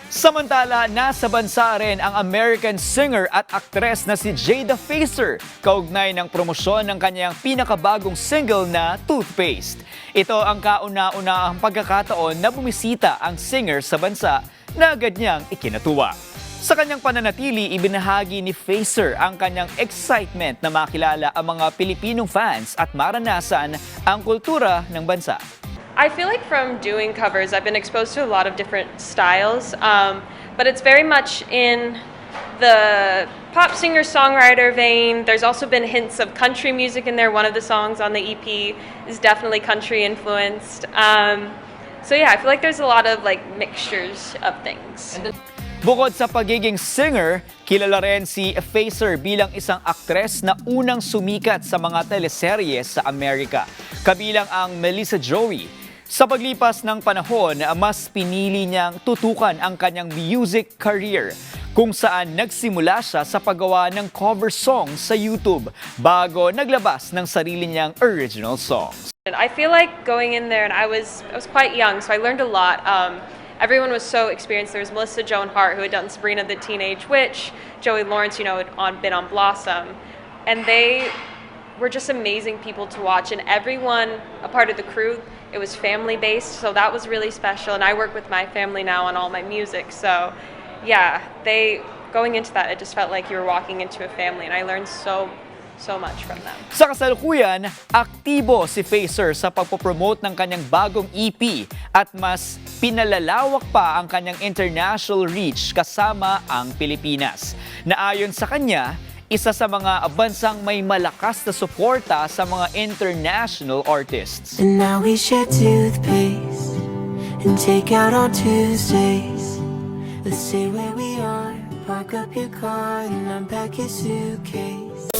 Samantala, nasa bansa rin ang American singer at aktres na si Jada Facer, kaugnay ng promosyon ng kanyang pinakabagong single na Toothpaste. Ito ang kauna-unahang pagkakataon na bumisita ang singer sa bansa na agad niyang ikinatuwa. Sa kanyang pananatili, ibinahagi ni Facer ang kanyang excitement na makilala ang mga Pilipinong fans at maranasan ang kultura ng bansa. I feel like from doing covers, I've been exposed to a lot of different styles, but it's very much in the pop singer-songwriter vein. There's also been hints of country music in there. One of the songs on the EP is definitely country influenced. So yeah, I feel like there's a lot of like mixtures of things. Bukod sa pagiging singer, kilala rin si Facer bilang isang aktres na unang sumikat sa mga teleseryes sa Amerika, kabilang ang Melissa Joey. Sa paglipas ng panahon, mas pinili niyang tutukan ang kanyang music career, kung saan nagsimula siya sa paggawa ng cover songs sa YouTube bago naglabas ng sarili niyang original songs. I feel like going in there, and I was quite young, so I learned a lot. Everyone was so experienced. There was Melissa Joan Hart, who had done Sabrina the Teenage Witch, Joey Lawrence, had been on Blossom, and they were just amazing people to watch. And everyone, a part of the crew, it was family-based, so that was really special. And I work with my family now on all my music, so yeah, going into that, it just felt like you were walking into a family, and I learned so much from them. Sa kasalukuyan, aktibo si Facer sa pagpopromote ng kanyang bagong EP at mas pinalalawak pa ang kanyang international reach kasama ang Pilipinas. Na ayon sa kanya, isa sa mga bansang may malakas na suporta sa mga international artists. And now we share toothpaste and take out on Tuesdays. Let's stay where we are, park up your car and unpack your suitcase.